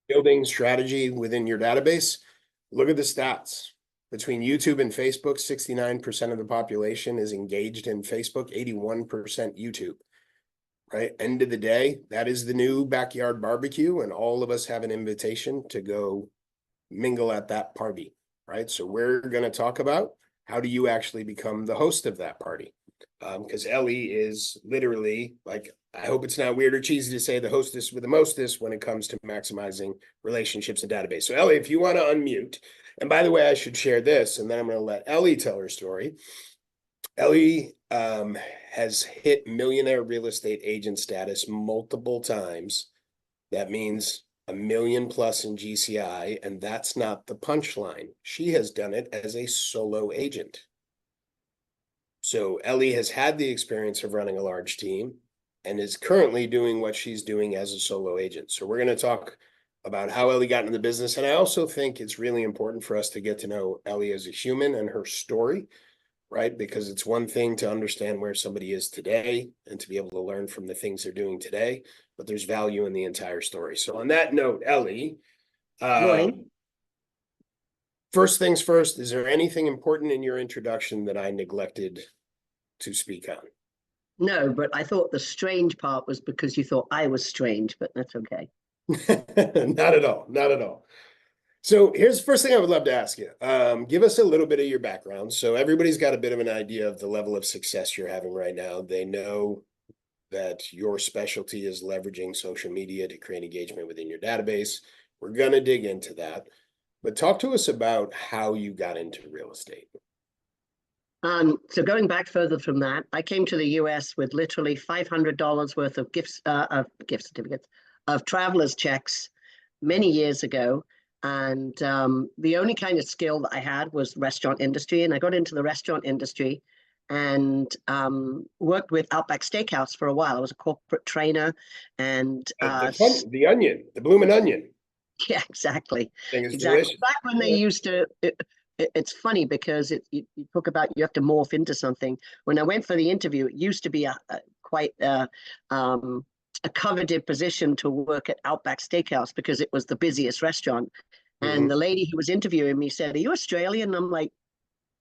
building strategy within your database, look at the stats. Between YouTube and Facebook, 69% of the population is engaged in Facebook, 81% YouTube. Right? End of the day, that is the new backyard barbecue, and all of us have an invitation to go mingle at that party. Right? So we're going to talk about how do you actually become the host of that party? Because Ellie is literally, like, I hope it's not weird or cheesy to say, the hostess with the mostest when it comes to maximizing relationships and database. So Ellie, if you want to unmute, and by the way, I should share this, and then I'm going to let Ellie tell her story. Ellie has hit millionaire real estate agent status multiple times. That means $1 million plus in GCI, and that's not the punchline. She has done it as a solo agent. So Ellie has had the experience of running a large team and is currently doing what she's doing as a solo agent. So we're going to talk about how Ellie got into the business. And I also think it's really important for us to get to know Ellie as a human and her story, right? Because it's one thing to understand where somebody is today and to be able to learn from the things they're doing today, but there's value in the entire story. So on that note, Ellie, first things first, is there anything important in your introduction that I neglected to speak on? No, but I thought the strange part was because you thought I was strange, but that's okay. Not at all. Not at all. So here's the first thing I would love to ask you. Give us a little bit of your background. So everybody's got a bit of an idea of the level of success you're having right now. They know that your specialty is leveraging social media to create engagement within your database. We're going to dig into that. But talk to us about how you got into real estate. So going back further from that, I came to the US with literally $500 worth of gift certificates, of traveler's checks many years ago. And the only kind of skill that I had was restaurant industry. And I got into the restaurant industry and worked with Outback Steakhouse for a while. I was a corporate trainer and the onion, the bloomin' onion. Yeah, exactly. Thing is exactly. delicious. Back when they used to, it's funny because you talk about you have to morph into something. When I went for the interview, it used to be quite a coveted position to work at Outback Steakhouse because it was the busiest restaurant. And the lady who was interviewing me said, "Are you Australian?" And I'm like,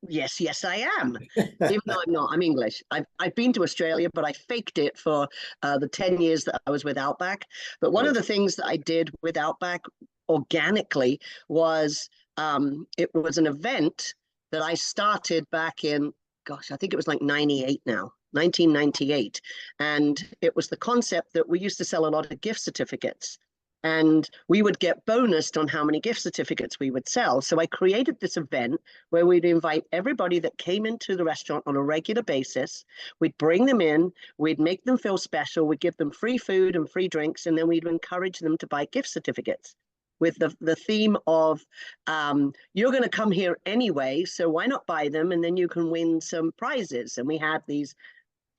yes, I am. Even though I'm not, I'm English. I've been to Australia, but I faked it for the 10 years that I was with Outback. But one of the things that I did with Outback organically was it was an event that I started back in, gosh, I think it was like 98 now. 1998. And it was the concept that we used to sell a lot of gift certificates and we would get bonused on how many gift certificates we would sell. So I created this event where we'd invite everybody that came into the restaurant on a regular basis. We'd bring them in, we'd make them feel special, we'd give them free food and free drinks, and then we'd encourage them to buy gift certificates with the theme of you're going to come here anyway, so why not buy them and then you can win some prizes. And we had these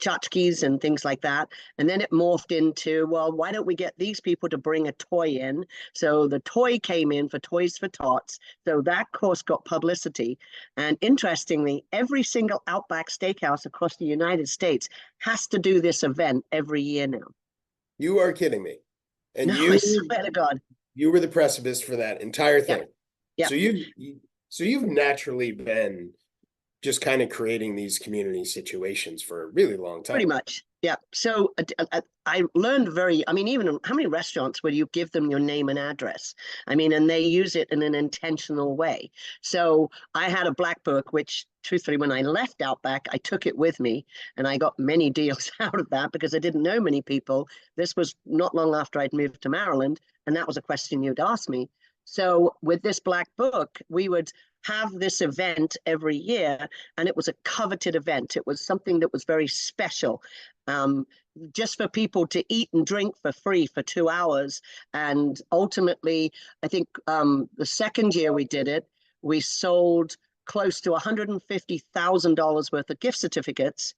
tchotchkes and things like that. And then it morphed into, well, why don't we get these people to bring a toy in? So the toy came in for Toys for Tots. So that course got publicity. And interestingly, every single Outback Steakhouse across the United States has to do this event every year now. You are kidding me. And no, I swear to God. You were the precipice for that entire thing. Yeah. So you've naturally been just kind of creating these community situations for a really long time. Pretty much. Yeah. So I learned even how many restaurants where you give them your name and address? I mean, and they use it in an intentional way. So I had a black book, which truthfully, when I left Outback, I took it with me and I got many deals out of that because I didn't know many people. This was not long after I'd moved to Maryland. And that was a question you'd asked me. So with this black book, we would have this event every year, and it was a coveted event. It was something that was very special, just for people to eat and drink for free for 2 hours. And ultimately, I think the second year we did it, we sold close to $150,000 worth of gift certificates,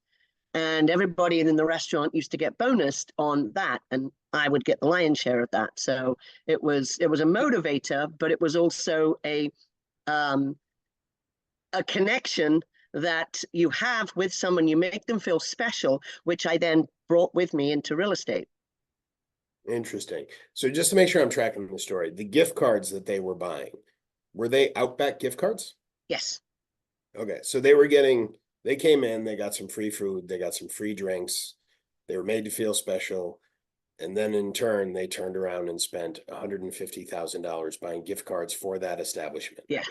and everybody in the restaurant used to get bonused on that, and I would get the lion's share of that. So it was a motivator, but it was also a connection that you have with someone. You make them feel special, which I then brought with me into real estate. Interesting. So just to make sure I'm tracking the story, the gift cards that they were buying, were they Outback gift cards? Yes. Okay, so they came in, they got some free food, they got some free drinks, they were made to feel special. And then in turn, they turned around and spent $150,000 buying gift cards for that establishment. Yeah,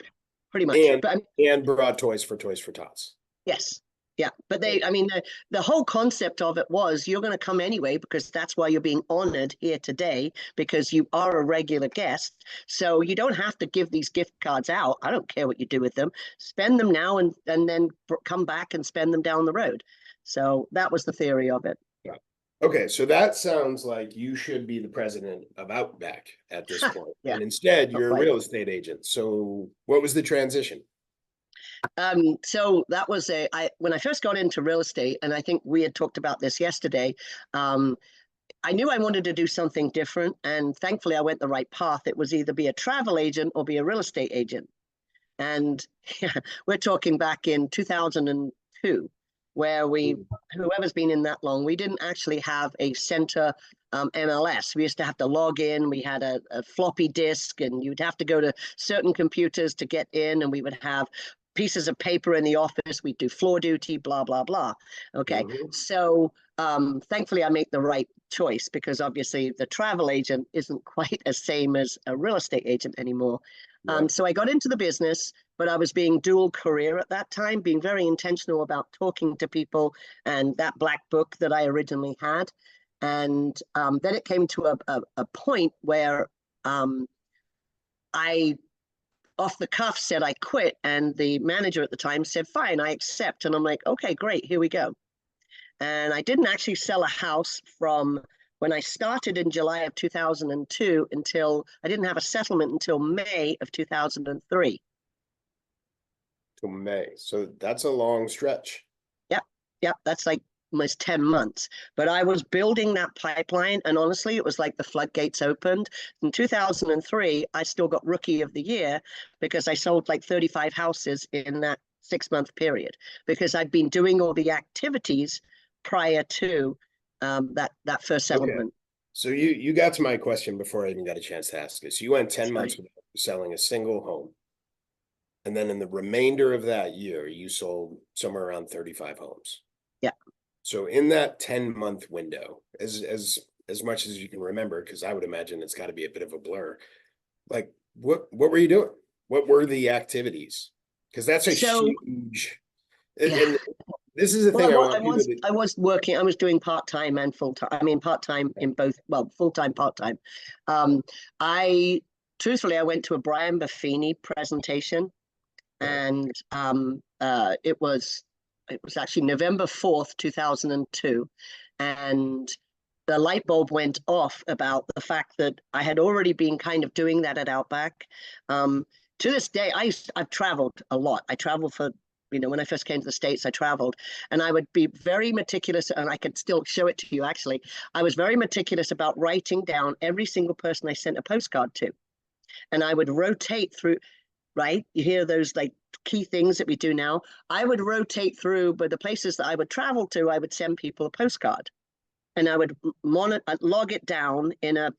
pretty much. And But and brought Toys for Tots. yes. Yeah. But I mean, the whole concept of it was you're going to come anyway because that's why you're being honored here today because you are a regular guest. So you don't have to give these gift cards out. I don't care what you do with them. Spend them now and then come back and spend them down the road. So that was the theory of it. Yeah. Okay, so that sounds like you should be the president of Outback at this point. Yeah. And instead, Not you're a quite. real estate agent. So what was the transition? So that was when I first got into real estate, and I think we had talked about this yesterday. Um, I knew I wanted to do something different, and thankfully I went the right path. It was either be a travel agent or be a real estate agent. And yeah, we're talking back in 2002, where whoever's been in that long, we didn't actually have a center MLS. We used to have to log in. We had a floppy disk, and you'd have to go to certain computers to get in, and we would have pieces of paper in the office. We'd do floor duty, blah, blah, blah. Okay. Mhm. So thankfully, I made the right choice because obviously the travel agent isn't quite as same as a real estate agent anymore. Yeah. So I got into the business, but I was being dual career at that time, being very intentional about talking to people and that black book that I originally had. And then it came to a point where I, off the cuff, said I quit. And the manager at the time said, fine, I accept. And I'm like, okay, great, here we go. And I didn't actually sell a house from when I started in July of 2002 until I didn't have a settlement until May of 2003. To May. So that's a long stretch. Yep, yep, that's like almost 10 months. But I was building that pipeline, and honestly, it was like the floodgates opened. In 2003, I still got Rookie of the Year because I sold like 35 houses in that 6 month period because I'd been doing all the activities prior to that first Okay. settlement. So you got to my question before I even got a chance to ask it. So you went 10 Sorry. months without selling a single home. And then in the remainder of that year, you sold somewhere around 35 homes. Yeah. So in that 10-month window, as much as you can remember, because I would imagine it's got to be a bit of a blur, like what were you doing? What were the activities? Because that's a So huge yeah. and this is the Well, thing I want people to I was working. I was doing part time and full time. I mean, part time in both. Well, full time, part time. Um, I truthfully, I went to a Brian Buffini presentation, right. and it was actually November 4th, 2002, and the light bulb went off about the fact that I had already been kind of doing that at Outback. To this day, I've traveled a lot. I traveled for when I first came to the States, I traveled and I would be very meticulous, and I could still show it to you actually. I was very meticulous about writing down every single person I sent a postcard to. And I would rotate through, right? You hear those like key things that we do now. I would rotate through, but the places that I would travel to, I would send people a postcard and I would log it down in a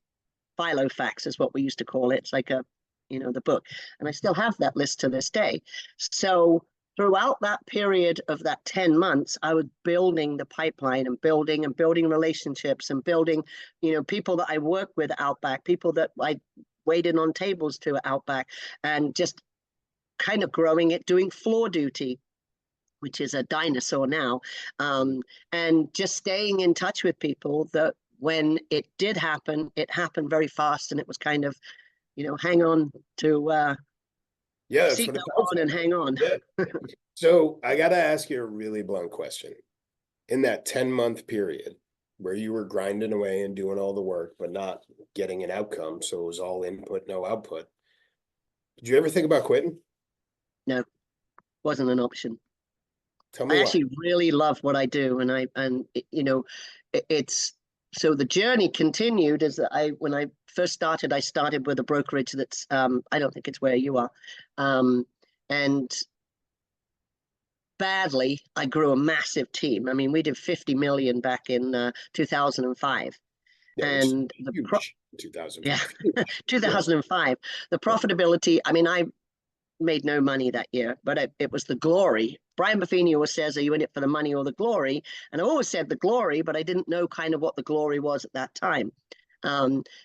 filofax is what we used to call it. It's like the book. And I still have that list to this day. So throughout that period of that 10 months, I was building the pipeline and building relationships and building, people that I work with Outback, people that I waited on tables to at Outback, and just kind of growing it, doing floor duty, which is a dinosaur now, and just staying in touch with people that when it did happen, it happened very fast, and it was kind of, hang on to Yeah, that's what it seatbelt sounds on and like. hang on. Yeah. So I got to ask you a really blunt question. In that 10-month period where you were grinding away and doing all the work, but not getting an outcome, so it was all input, no output. Did you ever think about quitting? No, wasn't an option. Tell me I why. actually really love what I do, and it's so the journey continued as when I first started, I started with a brokerage that's I don't think it's where you are, and badly I grew a massive team. I mean, we did 50 million back in 2005, Yeah, which is And the huge in yeah, 2005. Huge. Yeah. 2005, the profitability, I mean, I made no money that year, but it was the glory. Brian Buffini always says, are you in it for the money or the glory? And I always said the glory, but I didn't know kind of what the glory was at that time.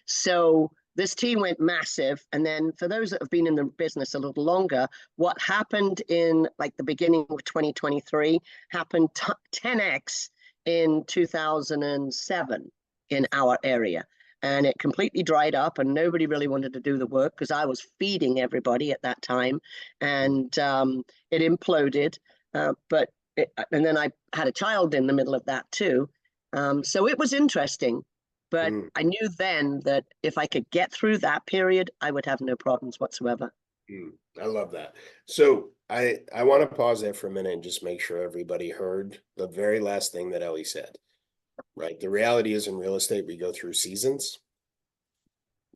So this team went massive. And then for those that have been in the business a little longer, what happened in like the beginning of 2023 happened 10x in 2007 in our area. And it completely dried up, and nobody really wanted to do the work because I was feeding everybody at that time, and it imploded. And then I had a child in the middle of that too, so it was interesting. But Mm, I knew then that if I could get through that period, I would have no problems whatsoever. I love that. So I want to pause there for a minute and just make sure everybody heard the very last thing that Ellie said. Right. The reality is in real estate, we go through seasons,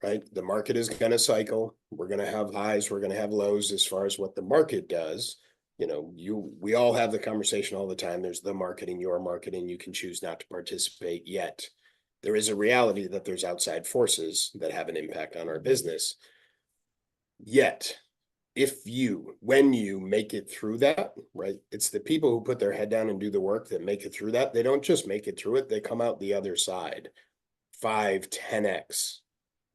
right? The market is going to cycle. We're going to have highs. We're going to have lows as far as what the market does. We all have the conversation all the time. There's the market and your market, and you can choose not to participate yet. There is a reality that there's outside forces that have an impact on our business. Yet, when you make it through that, right? It's the people who put their head down and do the work that make it through that. They don't just make it through it, they come out the other side 5, 10x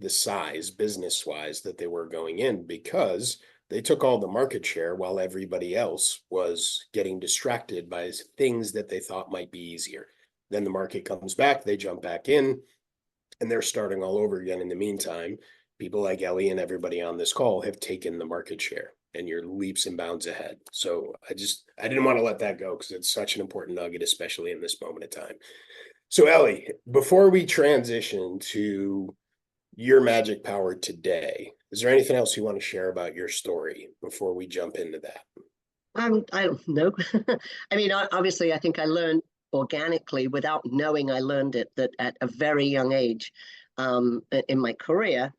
the size business wise that they were going in, because they took all the market share while everybody else was getting distracted by things that they thought might be easier. Then the market comes back, they jump back in, and they're starting all over again. In the meantime, people like Ellie and everybody on this call have taken the market share, and you're leaps and bounds ahead. So I didn't want to let that go because it's such an important nugget, especially in this moment of time. So Ellie, before we transition to your magic power today, is there anything else you want to share about your story before we jump into that? I don't know. I mean, obviously, I think I learned organically without knowing I learned it, that at a very young age in my career,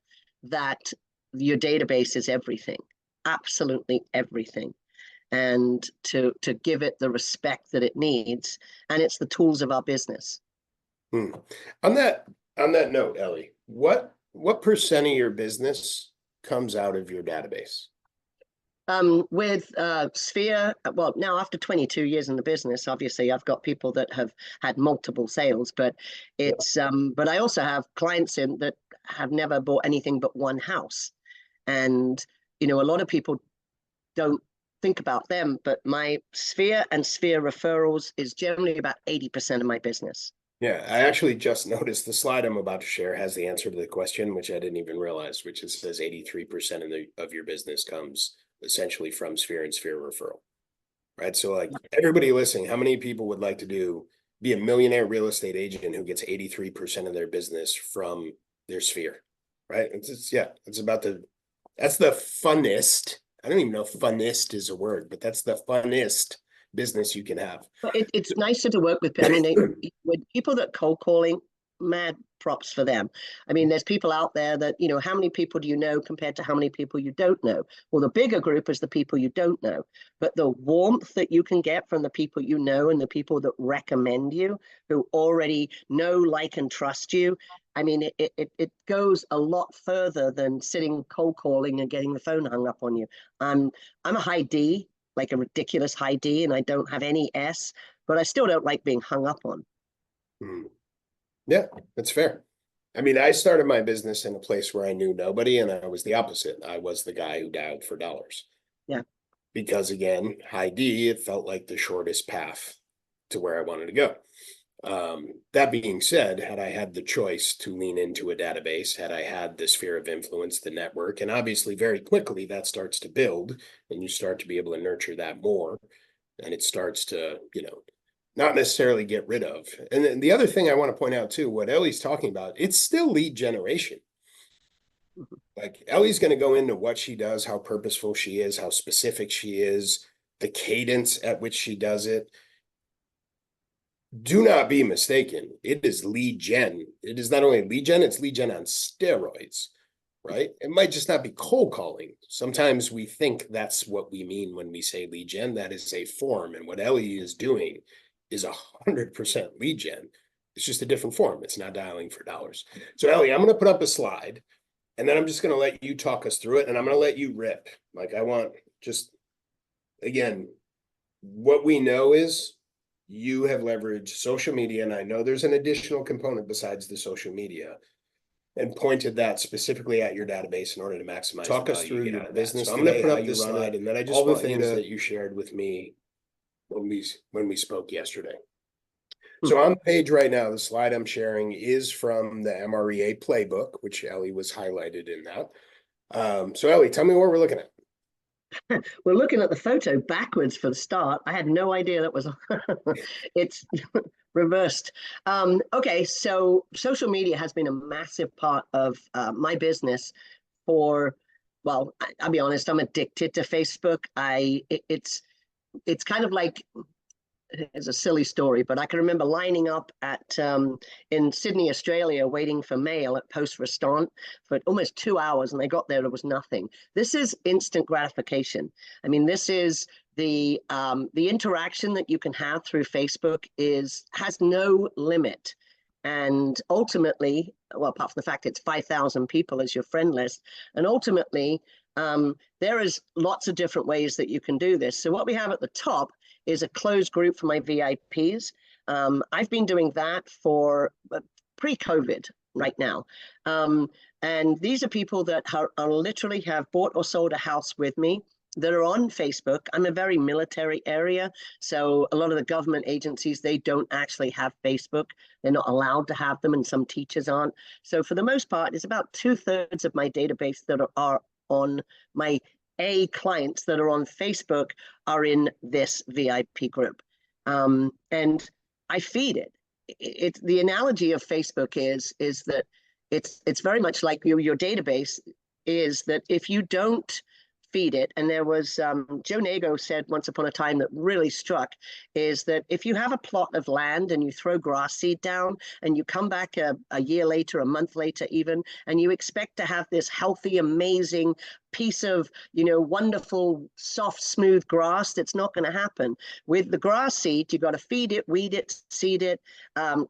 that your database is everything, absolutely everything. And to give it the respect that it needs, and it's the tools of our business. Hmm. On that note, Ellie, what percent of your business comes out of your database? With Sphere, well, now after 22 years in the business, obviously I've got people that have had multiple sales, but but I also have clients in that have never bought anything but one house. And, a lot of people don't think about them, but my Sphere and Sphere referrals is generally about 80% of my business. Yeah, I actually just noticed the slide I'm about to share has the answer to the question, which I didn't even realize, which it says 83% of your business comes essentially from Sphere and Sphere referral, right? So like everybody listening, how many people would like to be a millionaire real estate agent who gets 83% of their business from their Sphere, right? That's the funnest. I don't even know if funnest is a word, but that's the funnest business you can have. But it's nicer to work with. I mean, with people that cold calling, mad props for them. I mean, there's people out there that, how many people do you know compared to how many people you don't know? Well, the bigger group is the people you don't know. But the warmth that you can get from the people you know and the people that recommend you, who already know, like, and trust you, I mean, it goes a lot further than sitting cold calling and getting the phone hung up on you. I'm a high D, like a ridiculous high D, and I don't have any S, but I still don't like being hung up on. Hmm. Yeah, that's fair. I mean, I started my business in a place where I knew nobody, and I was the opposite. I was the guy who dialed for dollars. Yeah. Because again, high D, it felt like the shortest path to where I wanted to go. That being said, had I had the choice to lean into a database, had I had the sphere of influence, the network, and obviously very quickly that starts to build and you start to be able to nurture that more, and it starts to, not necessarily get rid of. And then the other thing I want to point out too, what Ellie's talking about, it's still lead generation. Like Ellie's going to go into what she does, how purposeful she is, how specific she is, the cadence at which she does it. Do not be mistaken. It is lead gen. It is not only lead gen, it's lead gen on steroids, right? It might just not be cold calling. Sometimes we think that's what we mean when we say lead gen. That is a form. And what Ellie is doing is 100% lead gen. It's just a different form. It's not dialing for dollars. So Ellie, I'm going to put up a slide and then I'm just going to let you talk us through it. And I'm going to let you rip. Like I want just, again, what we know is you have leveraged social media. And I know there's an additional component besides the social media and pointed that specifically at your database in order to maximize. Talk us through your business. So I'm going to put up this slide and then I just all the things that you shared with me when we spoke yesterday. So on the page right now, the slide I'm sharing is from the MREA playbook, which Ellie was highlighted in that. So Ellie, tell me what we're looking at. We're looking at the photo backwards for the start. I had no idea that was it's reversed. Okay, so social media has been a massive part of my business for, well, I'll be honest, I'm addicted to Facebook. It's kind of like, it's a silly story, but I can remember lining up at in Sydney, Australia, waiting for mail at Post Restaurant for almost 2 hours, and I got there was nothing. This is instant gratification. I mean, this is the interaction that you can have through Facebook has no limit. And ultimately, well, apart from the fact it's 5,000 people as your friend list, and ultimately, there is lots of different ways that you can do this. So what we have at the top is a closed group for my VIPs. I've been doing that for pre-COVID right now. And these are people that are literally have bought or sold a house with me that are on Facebook. I'm a very military area, so a lot of the government agencies, they don't actually have Facebook. They're not allowed to have them, and some teachers aren't. So for the most part, it's about 2/3 of my database that are on my clients that are on Facebook are in this VIP group. And I feed it. It's the analogy of Facebook is that it's very much like your database is that if you don't feed it, and there was Joe Nago said once upon a time that really struck, is that if you have a plot of land and you throw grass seed down and you come back a year later, a month later even, and you expect to have this healthy, amazing piece of, wonderful, soft, smooth grass, that's not going to happen. With the grass seed, you've got to feed it, weed it, seed it,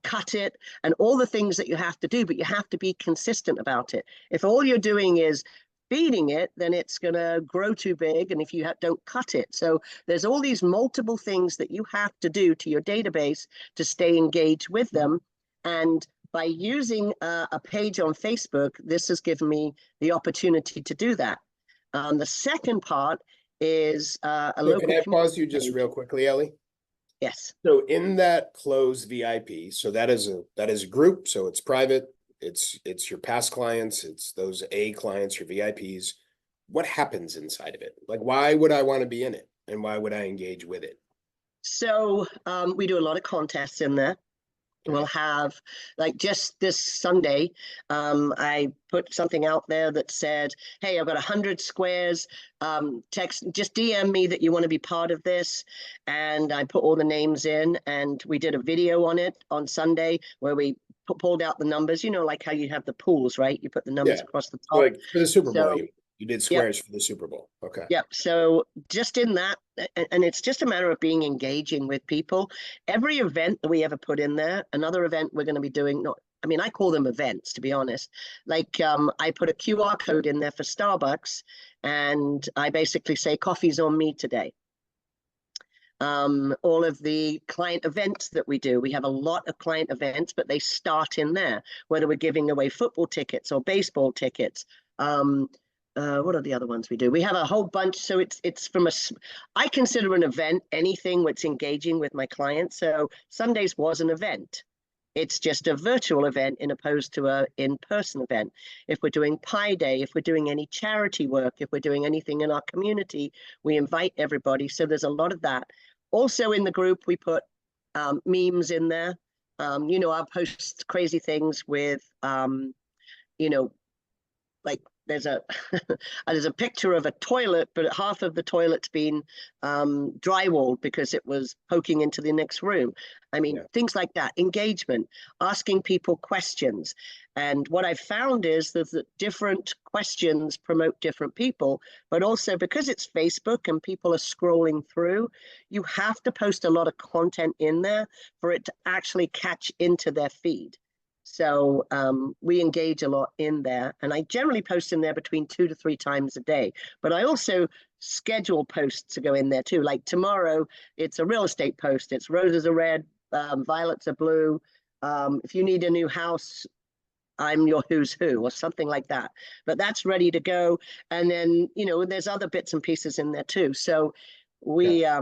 cut it, and all the things that you have to do, but you have to be consistent about it. If all you're doing is feeding it, then it's going to grow too big, and if you don't cut it. So there's all these multiple things that you have to do to your database to stay engaged with them. And by using a page on Facebook, this has given me the opportunity to do that. The second part is a local. Can I pause you just real quickly, Ellie? Yes. So in that closed VIP, so that is a group, so it's private. It's your past clients, it's those A clients, your VIPs. What happens inside of it? Like, why would I want to be in it? And why would I engage with it? So we do a lot of contests in there. We'll have, like just this Sunday, I put something out there that said, hey, I've got 100 squares, just DM me that you want to be part of this. And I put all the names in, and we did a video on it on Sunday where we pulled out the numbers, like how you have the pools, right? You put the numbers across the top. Like for the Super Bowl, you did squares for the Super Bowl. Okay. Yep. So just in that, and it's just a matter of being engaging with people. Every event that we ever put in there, another event we're going to be doing, I call them events, to be honest. Like I put a QR code in there for Starbucks, and I basically say, coffee's on me today. All of the client events that we do, we have a lot of client events, but they start in there, whether we're giving away football tickets or baseball tickets. What are the other ones we do? We have a whole bunch. So it's from I consider an event anything that's engaging with my clients. So Sundays was an event. It's just a virtual event in opposed to a in-person event. If we're doing Pi Day, if we're doing any charity work, if we're doing anything in our community, we invite everybody. So there's a lot of that. Also in the group, we put memes in there. I'll post crazy things with, like there's a there's a picture of a toilet, but half of the toilet's been drywalled because it was poking into the next room. I mean, things like that. Engagement, asking people questions. And what I've found is that different questions promote different people, but also because it's Facebook and people are scrolling through, you have to post a lot of content in there for it to actually catch into their feed. So we engage a lot in there, and I generally post in there between 2 to 3 times a day. But I also schedule posts to go in there too. Like tomorrow, it's a real estate post. It's roses are red, violets are blue. If you need a new house, I'm your who's who, or something like that. But that's ready to go. And then, you know, there's other bits and pieces in there too. So we are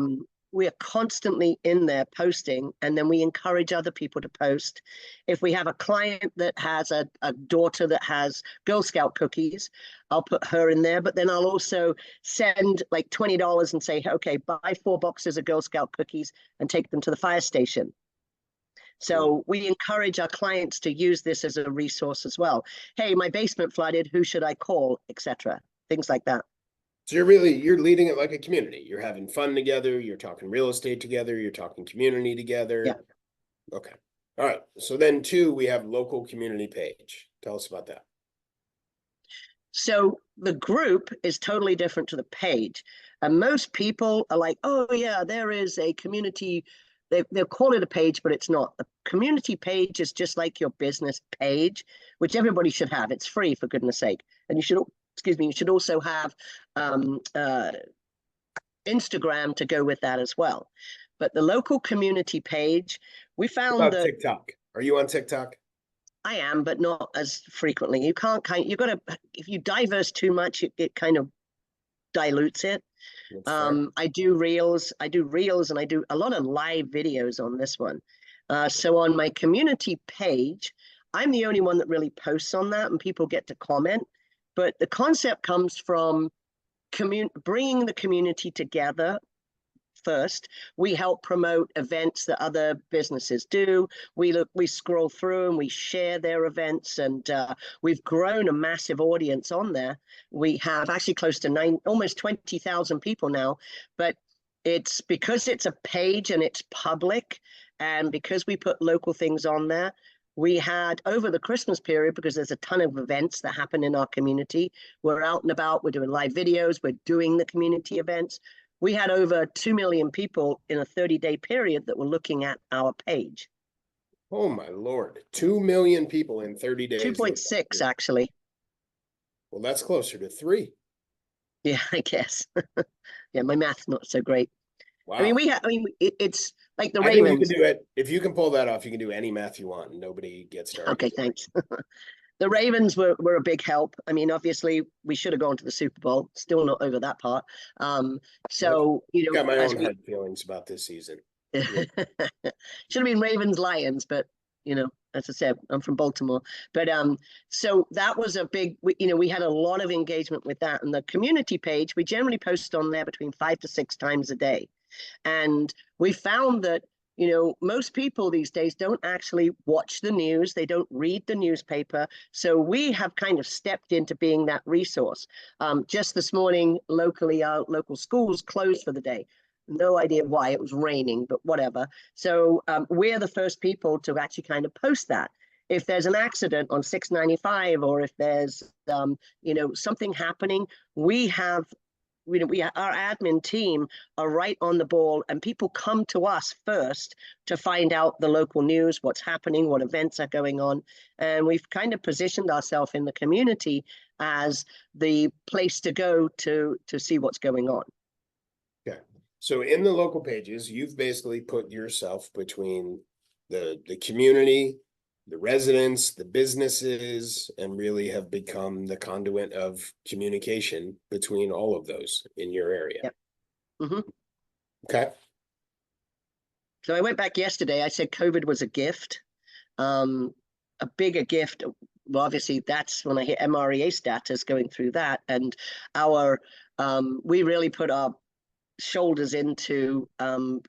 constantly in there posting, and then we encourage other people to post. If we have a client that has a daughter that has Girl Scout cookies, I'll put her in there, but then I'll also send like $20 and say, okay, buy 4 boxes of Girl Scout cookies and take them to the fire station. So we encourage our clients to use this as a resource as well. Hey, my basement flooded, who should I call, etc. Things like that. So you're leading it like a community. You're having fun together. You're talking real estate together. You're talking community together. Yeah. Okay. All right. So then 2, we have local community page. Tell us about that. So the group is totally different to the page. And most people are like, oh yeah, there is a community. They'll call it a page, but it's not. A community page is just like your business page, which everybody should have. It's free, for goodness sake. And you should, excuse me, you should also have Instagram to go with that as well. But the local community page, we found that TikTok. Are you on TikTok? I am, but not as frequently. You've got to, if you diverse too much, it kind of dilutes it. I do reels, and I do a lot of live videos on this one. So on my community page, I'm the only one that really posts on that, and people get to comment. But the concept comes from bringing the community together. First, we help promote events that other businesses do. We scroll through and we share their events, and we've grown a massive audience on there. We have actually close to almost 20,000 people now, but it's because it's a page and it's public, and because we put local things on there. We had over the Christmas period, because there's a ton of events that happen in our community. We're out and about, we're doing live videos, we're doing the community events. We had over 2 million people in a 30-day period that were looking at our page. Oh my Lord, 2 million people in 30 days. 2.6 actually. Well, that's closer to 3. Yeah, I guess. Yeah, my math's not so great. Wow. I mean, it's like the Ravens. Think you can do it. If you can pull that off, you can do any math you want. Nobody gets to. Okay, thanks. The Ravens were a big help. I mean, obviously, we should have gone to the Super Bowl. Still not over that part. So, you know, got my own hard feelings about this season. Should have been Ravens Lions, but you know, as I said, I'm from Baltimore. But so that was a big. We had a lot of engagement with that, and the community page. We generally post on there between 5 to 6 times a day, and we found that. You know, most people these days don't actually watch the news. They don't read the newspaper. So we have kind of stepped into being that resource. Just this morning, locally, our local schools closed for the day. No idea why. It was raining, but whatever. So we're the first people to actually kind of post that. If there's an accident on 695, or if there's, something happening, our admin team are right on the ball, and people come to us first to find out the local news, what's happening, what events are going on. And we've kind of positioned ourselves in the community as the place to go to see what's going on. Okay. So in the local pages, you've basically put yourself between the community, the residents, the businesses, and really have become the conduit of communication between all of those in your area. Yep. Mm-hmm. Okay. So I went back yesterday. I said COVID was a gift, a bigger gift. Well, obviously, that's when I hit MREA status going through that. And we really put our shoulders into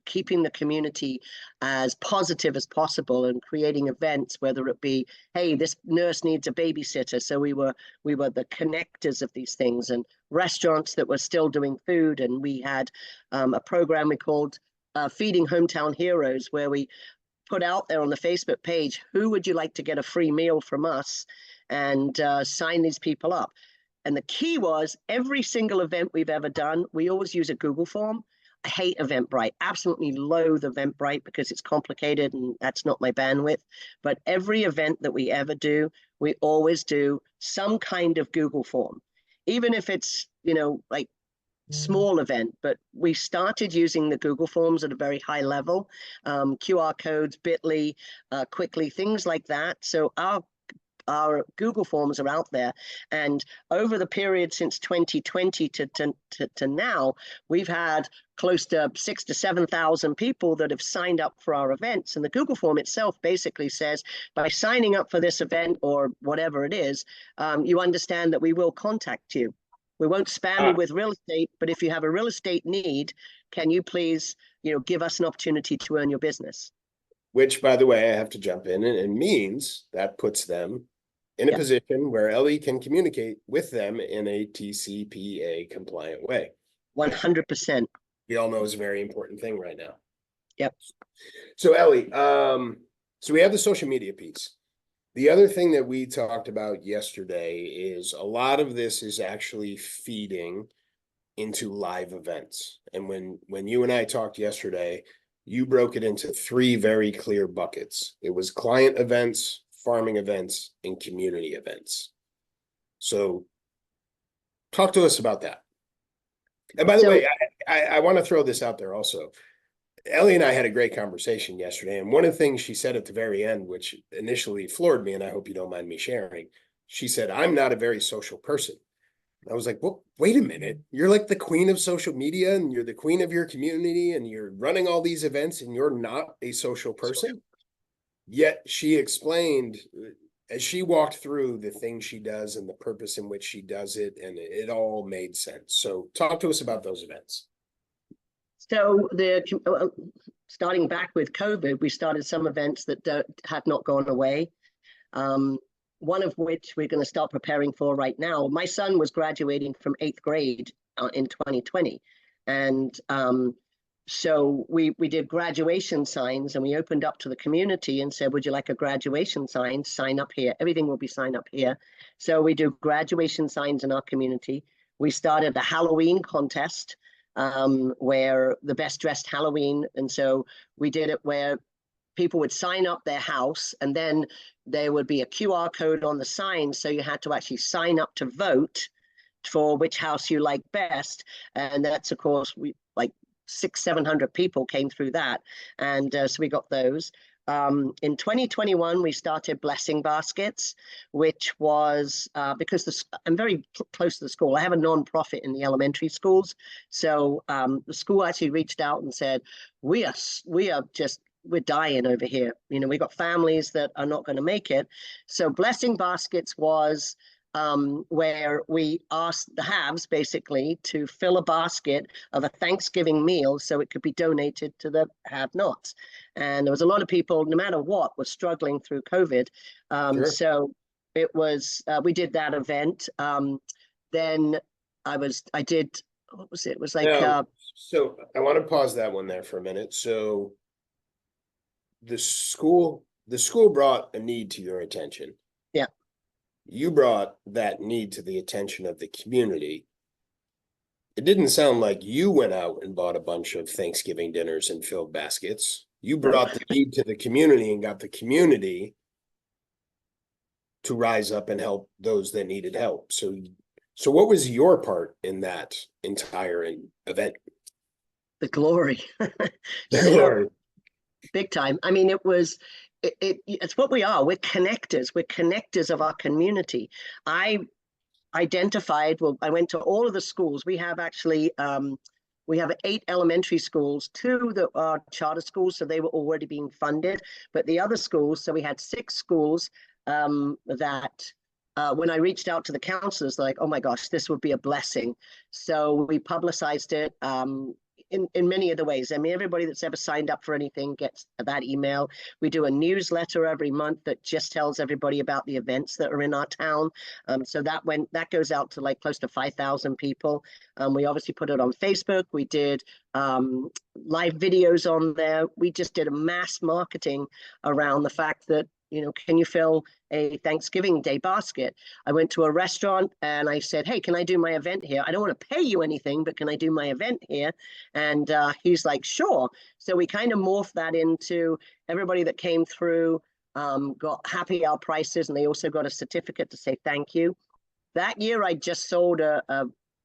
keeping the community as positive as possible and creating events, whether it be, hey, this nurse needs a babysitter. So we were the connectors of these things, and restaurants that were still doing food. And we had a program we called Feeding Hometown Heroes, where we put out there on the Facebook page, who would you like to get a free meal from us, and sign these people up. And the key was every single event we've ever done, we always use a Google form. I hate Eventbrite, absolutely loathe Eventbrite because it's complicated and that's not my bandwidth. But every event that we ever do, we always do some kind of Google form, even if it's, like small event. But we started using the Google forms at a very high level, QR codes, Bitly, quickly, things like that. So our Google forms are out there. And over the period since 2020 to now, we've had close to 6,000 to 7,000 people that have signed up for our events. And the Google form itself basically says, by signing up for this event or whatever it is, you understand that we will contact you. We won't spam you with real estate, but if you have a real estate need, can you please, give us an opportunity to earn your business? Which, by the way, I have to jump in, and it means that puts them in a position where Ellie can communicate with them in a TCPA compliant way. 100%. We all know is a very important thing right now. Yep. So Ellie, so we have the social media piece. The other thing that we talked about yesterday is a lot of this is actually feeding into live events. And when you and I talked yesterday, you broke it into 3 very clear buckets. It was client events, farming events, and community events. So talk to us about that. And by the way, I want to throw this out there also. Ellie and I had a great conversation yesterday, and one of the things she said at the very end, which initially floored me, and I hope you don't mind me sharing, she said, I'm not a very social person. I was like, well, wait a minute. You're like the queen of social media, and you're the queen of your community, and you're running all these events, and you're not a social person? Yet she explained, as she walked through the things she does and the purpose in which she does it, and it all made sense. So talk to us about those events. So starting back with COVID, we started some events that have not gone away. One of which we're going to start preparing for right now. My son was graduating from 8th grade in 2020. And so we did graduation signs, and we opened up to the community and said, would you like a graduation sign? Sign up here. Everything will be signed up here. So we do graduation signs in our community. We started a Halloween contest where the best dressed Halloween. And so we did it where people would sign up their house, and then there would be a QR code on the sign. So you had to actually sign up to vote for which house you like best. And that's, of course, we like 600-700 people came through that. And so we got those. In 2021, we started blessing baskets, which was because I'm very close to the school. I have a nonprofit in the elementary schools. So the school actually reached out and said, we're dying over here. We got families that are not going to make it. So blessing baskets was where we asked the haves basically to fill a basket of a Thanksgiving meal so it could be donated to the have-nots. And there was a lot of people, no matter what, were struggling through COVID. Sure. So it was, we did that event. Then I did, what was it? It was like... so I want to pause that one there for a minute. So the school brought a need to your attention. Yeah. You brought that need to the attention of the community. It didn't sound like you went out and bought a bunch of Thanksgiving dinners and filled baskets. You brought the need to the community and got the community to rise up and help those that needed help. So what was your part in that entire event? The glory. The glory. Big time. I mean, it's what we are. We're connectors. We're connectors of our community. I went to all of the schools. We have actually, we have 8 elementary schools, 2 that are charter schools, so they were already being funded. But the other schools, so we had 6 schools that when I reached out to the counselors, like, oh my gosh, this would be a blessing. So we publicized it. in many of the ways. I mean, everybody that's ever signed up for anything gets that email. We do a newsletter every month that just tells everybody about the events that are in our town. So that goes out to like close to 5,000 people. We obviously put it on Facebook. We did live videos on there. We just did a mass marketing around the fact that, can you fill a Thanksgiving Day basket? I went to a restaurant and I said, hey, can I do my event here? I don't want to pay you anything, but can I do my event here? And he's like, sure. So we kind of morphed that into everybody that came through got happy hour prices, and they also got a certificate to say thank you. That year, I just sold a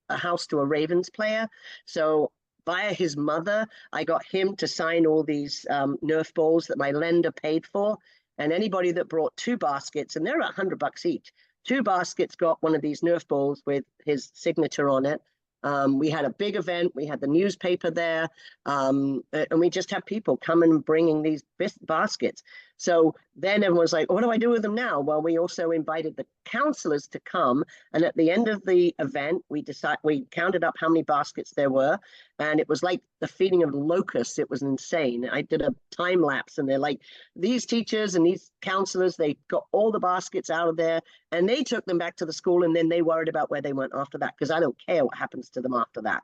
house to a Ravens player. So via his mother, I got him to sign all these Nerf balls that my lender paid for. And anybody that brought 2 baskets, and they're $100 each, 2 baskets got one of these Nerf balls with his signature on it. We had a big event. We had the newspaper there, and we just have people coming and bringing these baskets. So then everyone's like, what do I do with them now? Well, we also invited the counselors to come, and at the end of the event, we counted up how many baskets there were, and it was like the feeding of locusts. It was insane. I did a time lapse, and they're like, these teachers and these counselors, they got all the baskets out of there, and they took them back to the school, and then they worried about where they went after that, because I don't care what happens to them after that.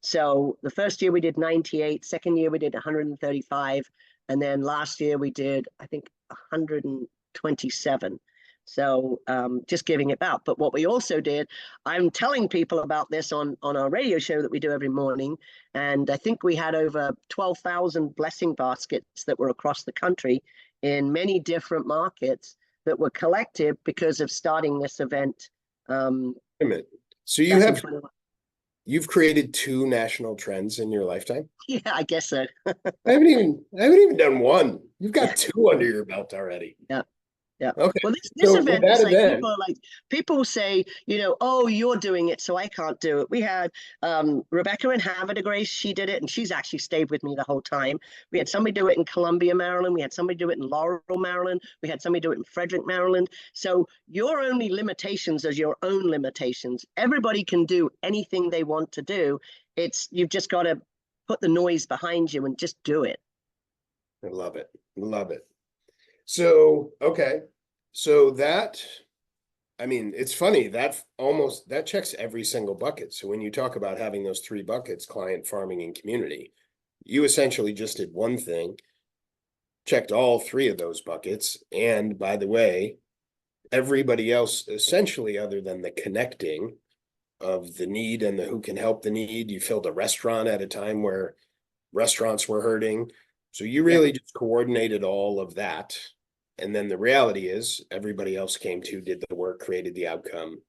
So the first year we did 98, second year we did 135, and then last year we did, I think, 127. So just giving it out. But what we also did, I'm telling people about this on our radio show that we do every morning. And I think we had over 12,000 blessing baskets that were across the country in many different markets that were collected because of starting this event. Wait a minute. So you've created 2 national trends in your lifetime? Yeah, I guess so. I haven't even done one. You've got 2 under your belt already. Yeah. Yeah. Okay. Well, this So event with is that like event, people say, oh, you're doing it, so I can't do it. We had Rebecca in Harvard, Grace, she did it, and she's actually stayed with me the whole time. We had somebody do it in Columbia, Maryland. We had somebody do it in Laurel, Maryland. We had somebody do it in Frederick, Maryland. So your only limitations are your own limitations. Everybody can do anything they want to do. You've just got to put the noise behind you and just do it. I love it. Love it. So, okay. So it's funny that checks every single bucket. So when you talk about having those 3 buckets, client, farming, and community, you essentially just did one thing, checked all 3 of those buckets. And by the way, everybody else, essentially, other than the connecting of the need and the who can help the need, you filled a restaurant at a time where restaurants were hurting. So you really just coordinated all of that. And then the reality is everybody else came to, did the work, created the outcome.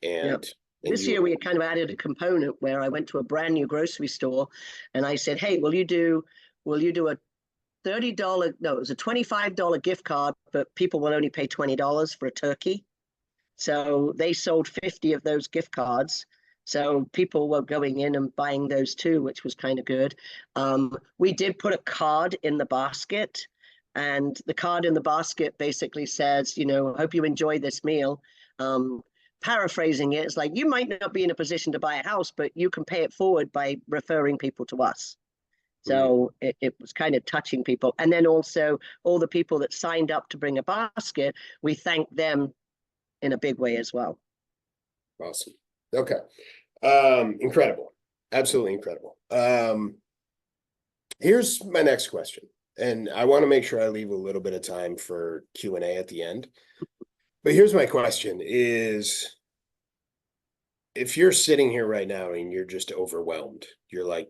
And this year we kind of added a component where I went to a brand new grocery store and I said, hey, will you do a $30, no, it was a $25 gift card, but people will only pay $20 for a turkey. So they sold 50 of those gift cards. So people were going in and buying those too, which was kind of good. We did put a card in the basket, and the card in the basket basically says, hope you enjoy this meal. Paraphrasing it, it's like, you might not be in a position to buy a house, but you can pay it forward by referring people to us. So it was kind of touching people. And then also all the people that signed up to bring a basket, we thanked them in a big way as well. Awesome. Okay. Incredible. Absolutely incredible. Here's my next question. And I want to make sure I leave a little bit of time for Q&A at the end. But here's my question is, if you're sitting here right now and you're just overwhelmed, you're like,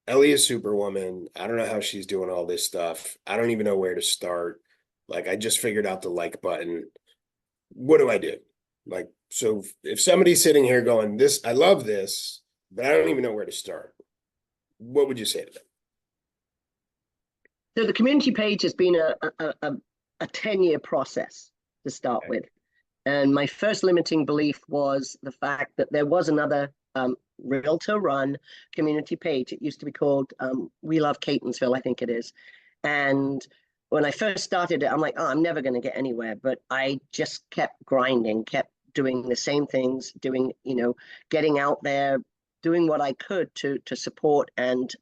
Ellie is Superwoman. I don't know how she's doing all this stuff. I don't even know where to start. Like, I just figured out the like button. What do I do? Like, so if somebody's sitting here going, I love this, but I don't even know where to start, what would you say to them? So the community page has been a 10-year process to start with. And my first limiting belief was the fact that there was another realtor-run community page. It used to be called We Love Catonsville, I think it is. And when I first started it, I'm like, oh, I'm never going to get anywhere. But I just kept grinding, kept doing the same things, getting out there, doing what I could to support and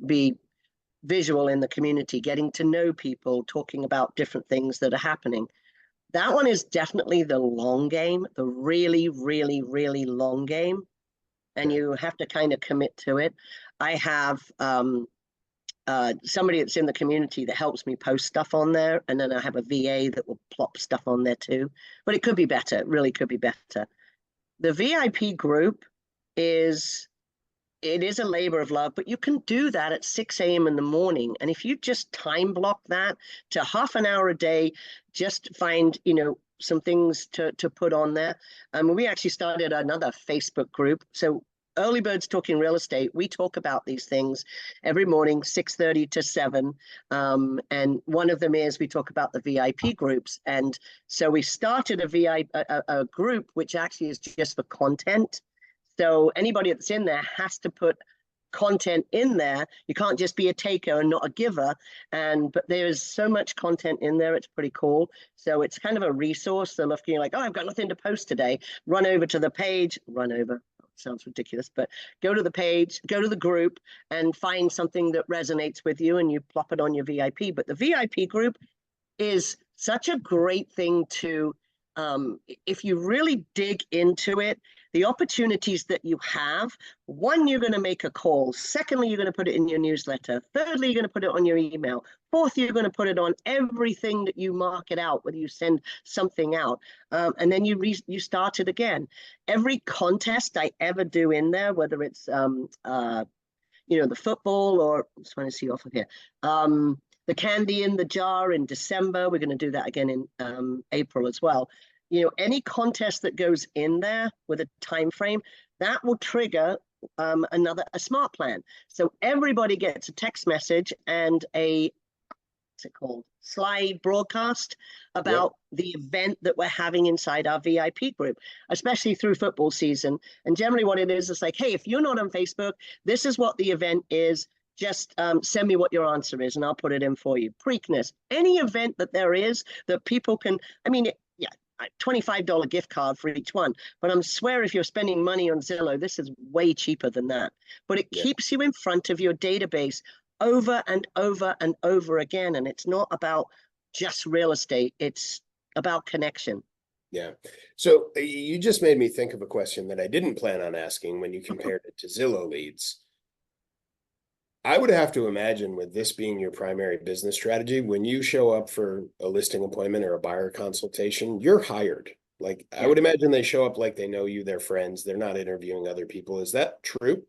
be visual in the community, getting to know people, talking about different things that are happening. That one is definitely the long game, the really, really, really long game. And you have to kind of commit to it. I have somebody that's in the community that helps me post stuff on there. And then I have a VA that will plop stuff on there too. But it could be better. It really could be better. The VIP group it is a labor of love, but you can do that at 6 a.m. in the morning. And if you just time block that to half an hour a day, just find, some things to put on there. We actually started another Facebook group. So Early Birds Talking Real Estate, we talk about these things every morning, 6:30 to 7. And one of them is we talk about the VIP groups. And so we started a group, which actually is just for content. So anybody that's in there has to put content in there. You can't just be a taker and not a giver. But there's so much content in there. It's pretty cool. So it's kind of a resource. So if you're like, oh, I've got nothing to post today, run over to the page, sounds ridiculous, but go to the page, go to the group and find something that resonates with you and you plop it on your VIP. But the VIP group is such a great thing to, if you really dig into it, the opportunities that you have. One, you're going to make a call. Secondly, you're going to put it in your newsletter. Thirdly, you're going to put it on your email. Fourth, you're going to put it on everything that you market out, whether you send something out. And then you start it again. Every contest I ever do in there, whether it's the football or I'm just trying to see off of here. The candy in the jar in December. We're going to do that again in April as well. Any contest that goes in there with a time frame, that will trigger a smart plan. So everybody gets a text message and what's it called? Slide broadcast about the event that we're having inside our VIP group, especially through football season. And generally what it is like, hey, if you're not on Facebook, this is what the event is. Just send me what your answer is and I'll put it in for you. Preakness, any event that there is that people can, $25 gift card for each one. But I swear if you're spending money on Zillow, this is way cheaper than that. But it keeps you in front of your database over and over and over again. And it's not about just real estate. It's about connection. Yeah. So you just made me think of a question that I didn't plan on asking when you compared it to Zillow leads. I would have to imagine with this being your primary business strategy, when you show up for a listing appointment or a buyer consultation, you're hired. Like I would imagine they show up like they know you, they're friends, they're not interviewing other people. Is that true?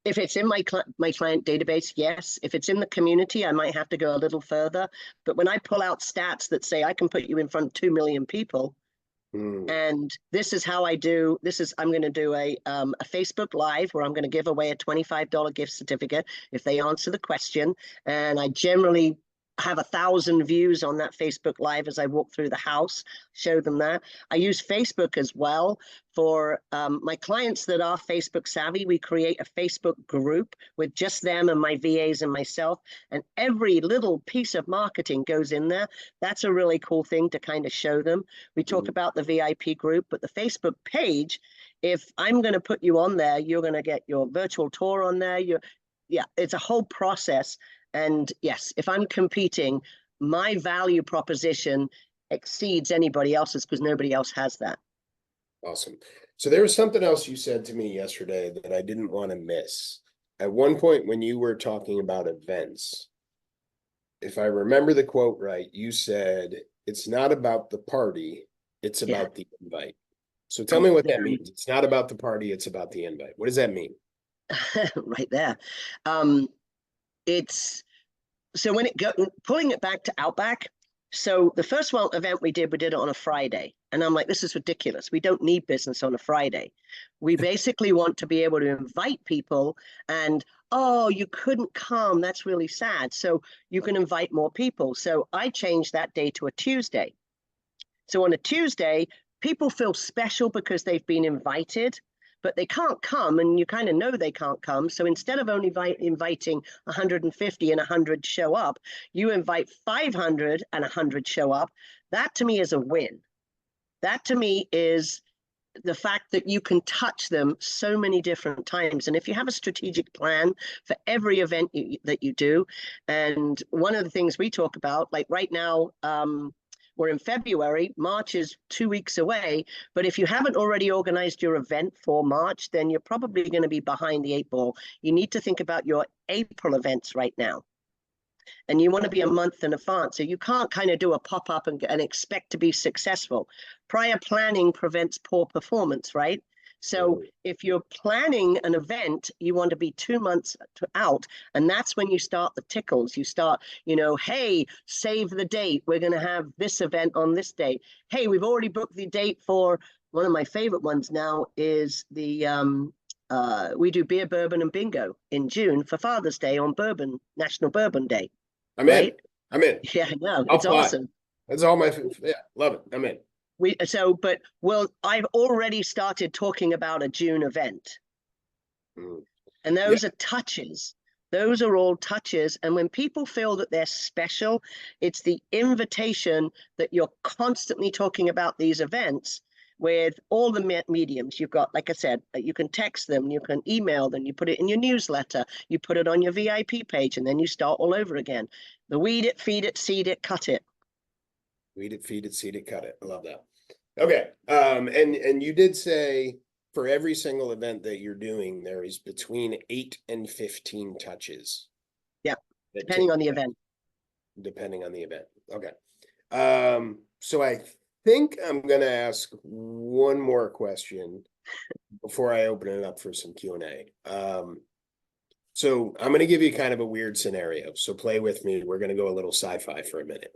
If it's in my client database, yes. If it's in the community, I might have to go a little further. But when I pull out stats that say I can put you in front of 2 million people, and this is how I do, I'm going to do a Facebook Live where I'm going to give away a $25 gift certificate if they answer the question. And I generally have 1,000 views on that Facebook Live as I walk through the house, show them that. I use Facebook as well for my clients that are Facebook savvy. We create a Facebook group with just them and my VAs and myself, and every little piece of marketing goes in there. That's a really cool thing to kind of show them. We talk about the VIP group, but the Facebook page, if I'm going to put you on there, you're going to get your virtual tour on there. It's a whole process. And yes, if I'm competing, my value proposition exceeds anybody else's because nobody else has that. Awesome. So there was something else you said to me yesterday that I didn't want to miss. At one point when you were talking about events, if I remember the quote right, you said, it's not about the party, it's about the invite. So tell me what that means. It's not about the party, it's about the invite. What does that mean? Right there. So when pulling it back to Outback, so the first event we did it on a Friday. And I'm like, this is ridiculous. We don't need business on a Friday. We basically want to be able to invite people and, oh, you couldn't come. That's really sad. So you can invite more people. So I changed that day to a Tuesday. So on a Tuesday, people feel special because they've been invited, but they can't come, and you kind of know they can't come. So instead of only inviting 150 and 100 show up, you invite 500 and 100 show up. That to me is a win. That to me is the fact that you can touch them so many different times. And if you have a strategic plan for every event that you do, and one of the things we talk about, like right now, we're in February, March is 2 weeks away, but if you haven't already organized your event for March, then you're probably going to be behind the 8 ball. You need to think about your April events right now. And you want to be a month in advance. So you can't kind of do a pop-up and expect to be successful. Prior planning prevents poor performance, right? So if you're planning an event, you want to be 2 months out. And that's when you start the tickles. You start, hey, save the date. We're going to have this event on this date. Hey, we've already booked the date for one of my favorite ones now is the we do beer, bourbon, and bingo in June for Father's Day on National Bourbon Day. I'm in. I'm in. Yeah, no, I'll it's fly. awesome. That's all my, yeah, love it. I'm in. I've already started talking about a June event. Mm. And those are touches. Those are all touches. And when people feel that they're special, it's the invitation that you're constantly talking about these events with all the mediums you've got. Like I said, you can text them, you can email them, you put it in your newsletter, you put it on your VIP page, and then you start all over again. The weed it, feed it, seed it, cut it. Weed it, feed it, seed it, cut it. I love that. Okay. And you did say for every single event that you're doing, there is between 8 and 15 touches. Yeah, depending on the event. Depending on the event. Okay. So I think I'm gonna ask one more question before I open it up for some Q&A. So I'm gonna give you kind of a weird scenario. So play with me. We're gonna go a little sci-fi for a minute.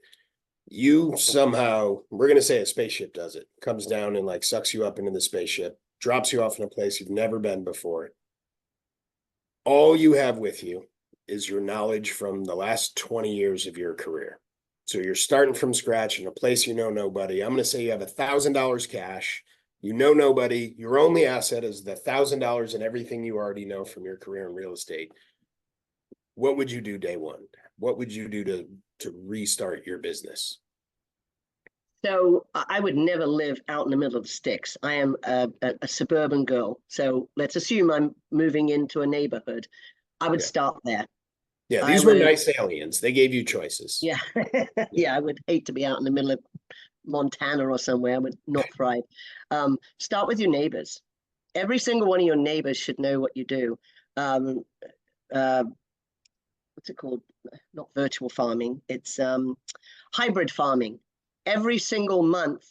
You somehow, we're gonna say a spaceship does it, comes down and like sucks you up into the spaceship, drops you off in a place you've never been before. All you have with you is your knowledge from the last 20 years of your career. So you're starting from scratch in a place you know nobody. I'm gonna say you have $1,000 cash. You know nobody. Your only asset is the $1,000 and everything you already know from your career in real estate. What would you do day one? What would you do to restart your business? So I would never live out in the middle of the sticks. I am a suburban girl. So let's assume I'm moving into a neighborhood. I would start there. Yeah, these were nice aliens. They gave you choices. Yeah. Yeah, I would hate to be out in the middle of Montana or somewhere. I would not thrive. Start with your neighbors. Every single one of your neighbors should know what you do. What's it called? Not virtual farming. It's hybrid farming. Every single month,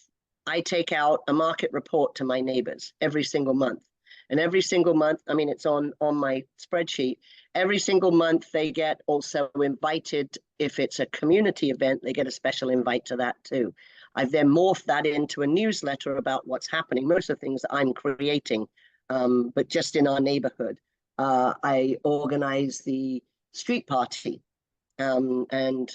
I take out a market report to my neighbors every single month. And every single month, I mean, it's on my spreadsheet. Every single month, they get also invited. If it's a community event, they get a special invite to that too. I've then morphed that into a newsletter about what's happening. Most of the things that I'm creating, but just in our neighborhood. I organize the street party. And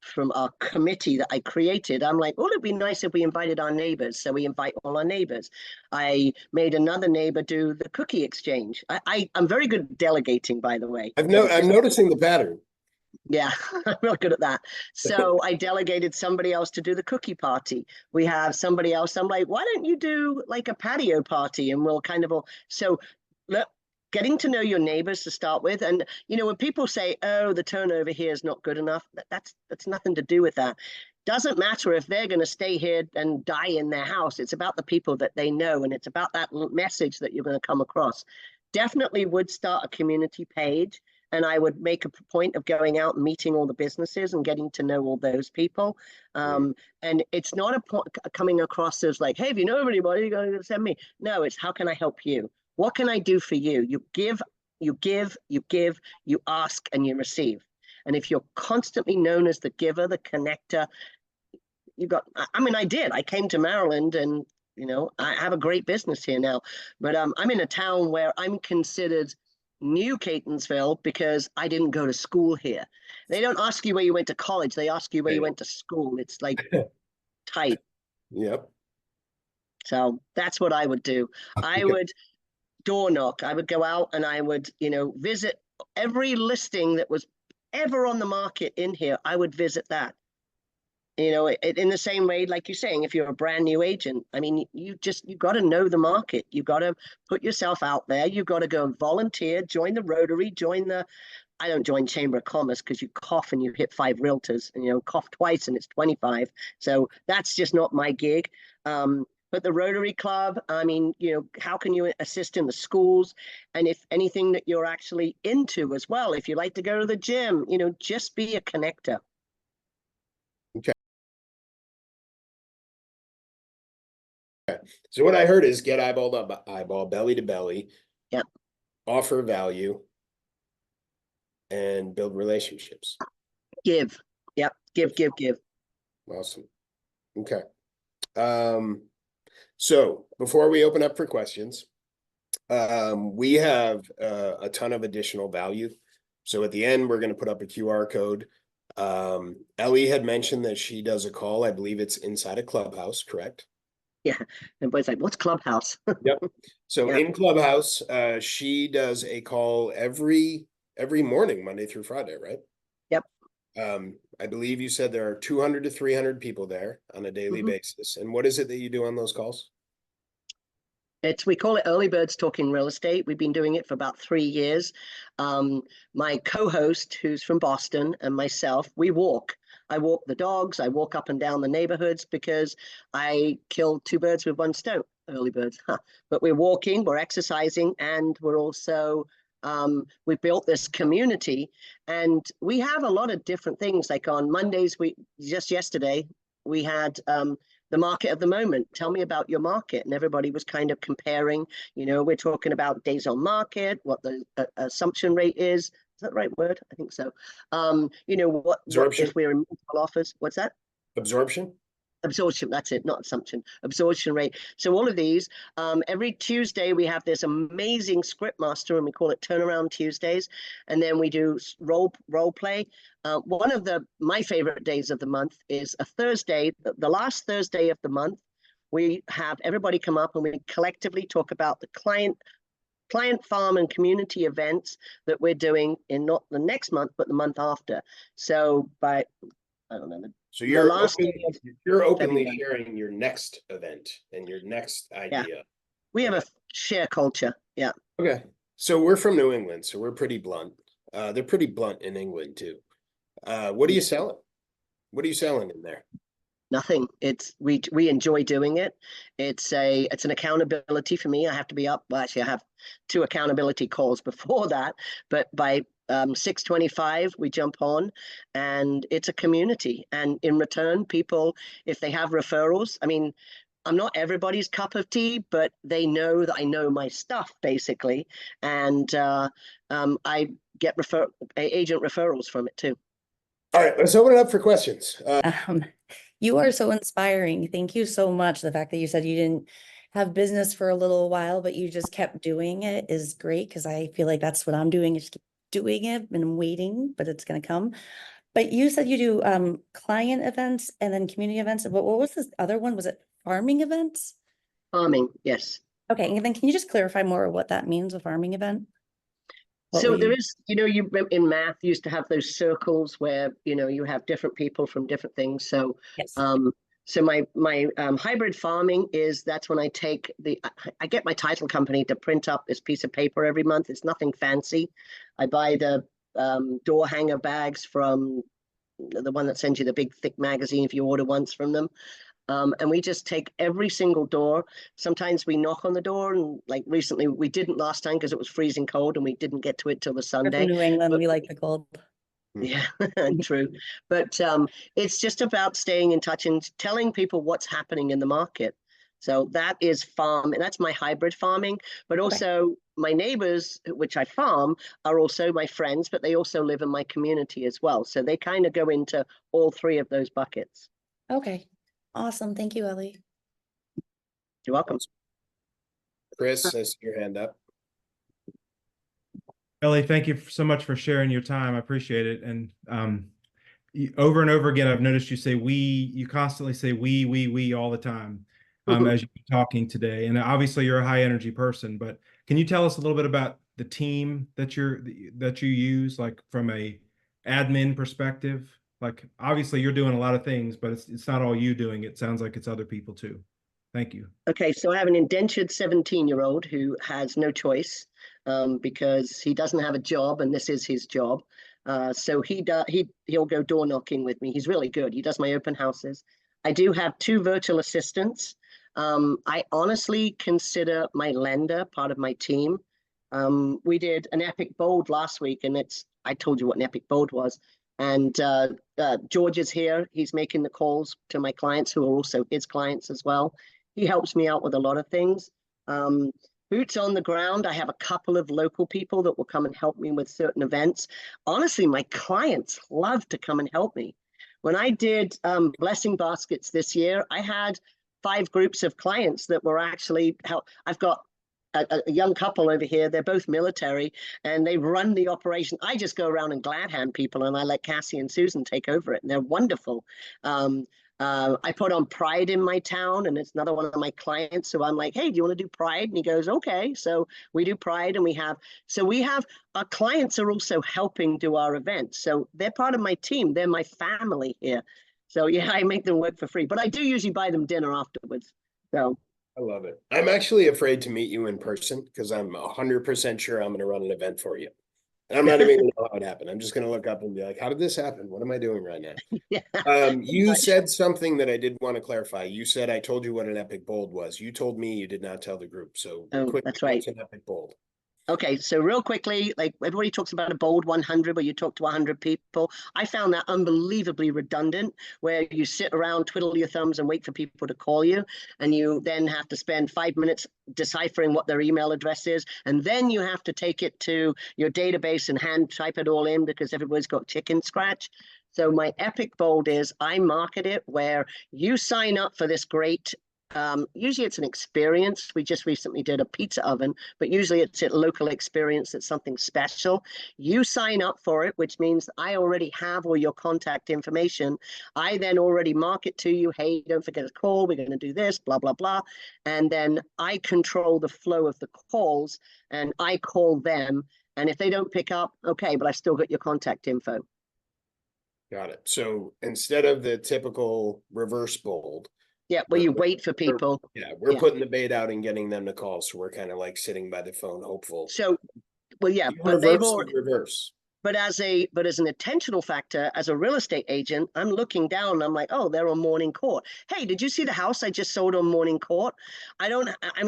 from our committee that I created, I'm like, well, it'd be nice if we invited our neighbors. So we invite all our neighbors. I made another neighbor do the cookie exchange. I'm very good at delegating, by the way. I'm noticing the pattern. Yeah, I'm not good at that. So I delegated somebody else to do the cookie party. We have somebody else. I'm like, why don't you do like a patio party? And we'll kind of all, so look, getting to know your neighbors to start with. And, when people say, oh, the turnover here is not good enough, that's nothing to do with that. Doesn't matter if they're going to stay here and die in their house. It's about the people that they know. And it's about that message that you're going to come across. Definitely would start a community page. And I would make a point of going out and meeting all the businesses and getting to know all those people. And it's not coming across as like, hey, if you know anybody, you're going to send me. No, it's how can I help you? What can I do for you? You give, you ask, and you receive. And if you're constantly known as the giver, the connector, I came to Maryland and, I have a great business here now, but I'm in a town where I'm considered New Catonsville because I didn't go to school here. They don't ask you where you went to college. They ask you where you went to school. It's like tight. Yep. So that's what I would do. I would door knock. I would go out and I would, visit every listing that was ever on the market in here. I would visit that. You know, in the same way, like you're saying, if you're a brand new agent, I mean, you got to know the market. You got to put yourself out there. You got to go and volunteer, join the Rotary, join the. I don't join Chamber of Commerce because you cough and you hit 5 realtors, and cough twice and it's 25. So that's just not my gig. But the Rotary Club, I mean, how can you assist in the schools? And if anything that you're actually into as well, if you like to go to the gym, just be a connector. Okay. So what I heard is get eyeball to eyeball, belly to belly. Yeah. Offer value and build relationships. Give. Yep. Give. Awesome. Okay. So before we open up for questions, we have a ton of additional value. So at the end, we're going to put up a QR code. Ellie had mentioned that she does a call. I believe it's inside a Clubhouse, correct? Yeah. Everybody's like, what's Clubhouse? Yep. So Yeah. in Clubhouse, she does a call every morning, Monday through Friday, right? Yep. I believe you said there are 200 to 300 people there on a daily basis. And what is it that you do on those calls? We call it Early Birds Talking Real Estate. We've been doing it for about 3 years. My co-host, who's from Boston, and myself, we walk. I walk the dogs. I walk up and down the neighborhoods because I kill 2 birds with 1 stone. Early birds, huh? But we're walking, we're exercising, and we're also we built this community, and we have a lot of different things. Like on Mondays, just yesterday we had the market of the moment. Tell me about your market. And everybody was kind of comparing, we're talking about days on market, what the assumption rate is. Is that the right word? I think so. What Absorption. if we're in multiple offers? What's that? Absorption. Absorption, that's it, not assumption. Absorption rate. So all of these, every Tuesday we have this amazing script master, and we call it Turnaround Tuesdays, and then we do role play. One of my favorite days of the month is a Thursday, the last Thursday of the month. We have everybody come up and we collectively talk about the client, farm, and community events that we're doing in not the next month, but the month after. So I don't know. So you're openly February. sharing your next event and your next idea. Yeah. We have a share culture. Yeah. Okay. So we're from New England, so we're pretty blunt. They're pretty blunt in England too. What are you selling? What are you selling in there? Nothing. We enjoy doing it. It's an accountability for me. I have to be up. Well, actually, I have 2 accountability calls before that, but by 6:25 we jump on, and it's a community. And in return, people, if they have referrals, I mean, I'm not everybody's cup of tea, but they know that I know my stuff basically, and I get agent referrals from it too. All right, let's open it up for questions. You are so inspiring. Thank you so much. The fact that you said you didn't have business for a little while, but you just kept doing it is great, because I feel like that's what I'm doing, is keep doing it, and I'm waiting, but it's going to come. But you said you do client events and then community events. What was this other one? Was it farming events? Farming, yes. Okay, and then can you just clarify more what that means, a farming event? So there is, you in math used to have those circles where, you have different people from different things. So, yes. So my hybrid farming that's when I get my title company to print up this piece of paper every month. It's nothing fancy. I buy the door hanger bags from the one that sends you the big thick magazine if you order once from them. And we just take every single door. Sometimes we knock on the door, and like recently we didn't last time because it was freezing cold and we didn't get to it till the Sunday. We're from New England, we like the cold. Yeah, true. But it's just about staying in touch and telling people what's happening in the market. So that is farm, and that's my hybrid farming. But also my neighbors, which I farm, are also my friends, but they also live in my community as well. So they kind of go into all 3 of those buckets. Okay. Awesome. Thank you, Ellie. You're welcome. Chris, I see your hand up. Ellie, thank you so much for sharing your time. I appreciate it. And over and over again, I've noticed you say we. You constantly say we all the time as you're talking today. And obviously, you're a high energy person. But can you tell us a little bit about the team that you use, like from a admin perspective? like, obviously you're doing a lot of things, but it's not all you doing. It sounds like it's other people too. Thank you. Okay, so I have an indentured 17-year-old who has no choice because he doesn't have a job and this is his job. So he'll go door knocking with me. He's really good. He does my open houses. I do have 2 virtual assistants. I honestly consider my lender part of my team. We did an epic bold last week, and I told you what an epic bold was. And George is here. He's making the calls to my clients who are also his clients as well. He helps me out with a lot of things. Boots on the ground. I have a couple of local people that will come and help me with certain events. Honestly, my clients love to come and help me. When I did blessing baskets this year, I had 5 groups of clients that were actually help. I've got a young couple over here. They're both military and they run the operation. I just go around and glad hand people, and I let Cassie and Susan take over it, and they're wonderful. I put on Pride in my town, and it's another one of my clients. So I'm like, hey, do you want to do Pride? And he goes, okay. So we do Pride, and we have our clients are also helping do our events. So they're part of my team. They're my family here. So yeah, I make them work for free, but I do usually buy them dinner afterwards. So I love it. I'm actually afraid to meet you in person because I'm 100% sure I'm going to run an event for you. And I'm not even going to know how it happened. I'm just going to look up and be like, how did this happen? What am I doing right now? yeah. You said something that I did want to clarify. You said I told you what an epic bold was. You told me you did not tell the group. So That's right. what's an epic bold? Okay, so real quickly, like everybody talks about a bold 100 where you talk to 100 people. I found that unbelievably redundant, where you sit around, twiddle your thumbs and wait for people to call you. And you then have to spend 5 minutes deciphering what their email address is. And then you have to take it to your database and hand type it all in because everybody's got chicken scratch. So my epic bold is I market it where you sign up for this great usually it's an experience. We just recently did a pizza oven, but usually it's a local experience. It's something special. You sign up for it, which means I already have all your contact information. I then already market to you, hey, don't forget to call. We're going to do this, blah, blah, blah. And then I control the flow of the calls and I call them. And if they don't pick up, okay, but I still got your contact info. Got it. So instead of the typical reverse bold, yeah, where you wait for people. We're putting the bait out and getting them to call. So we're kind of like sitting by the phone, hopeful. So, well, yeah, but they've already reverse. But as an intentional factor, as a real estate agent, I'm looking down and I'm like, oh, they're on Morning Court. Hey, did you see the house I just sold on Morning Court? I'm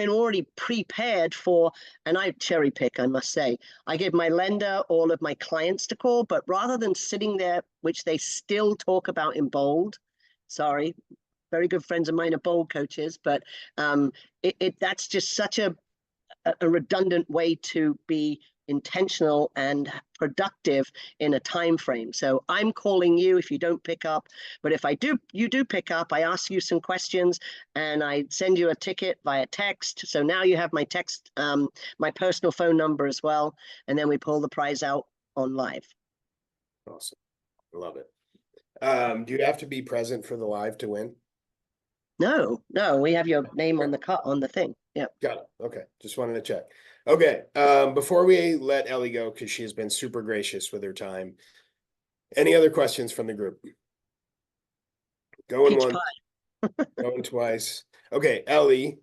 already prepared for, and I cherry pick, I must say. I give my lender all of my clients to call, but rather than sitting there, which they still talk about in bold, sorry, very good friends of mine are bold coaches, but that's just such a redundant way to be intentional and productive in a time frame. So I'm calling you if you don't pick up, but if you do pick up, I ask you some questions and I send you a ticket via text. So now you have my text, my personal phone number as well, and then we pull the prize out on live. Awesome, I love it. Do you have to be present for the live to win? No, we have your name on the thing. Yeah. Got it. Okay. Just wanted to check. Okay. Before we let Ellie go, because she has been super gracious with her time. Any other questions from the group? Going once, going twice. Okay, Ellie.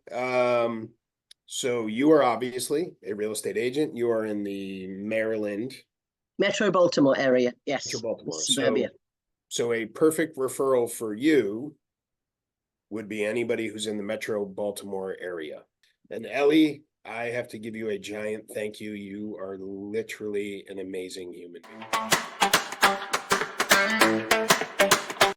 So you are obviously a real estate agent. You are in the Metro Baltimore area. Yes. Metro Baltimore. Suburbia. So a perfect referral for you would be anybody who's in the Metro Baltimore area. And Ellie, I have to give you a giant thank you. You are literally an amazing human being.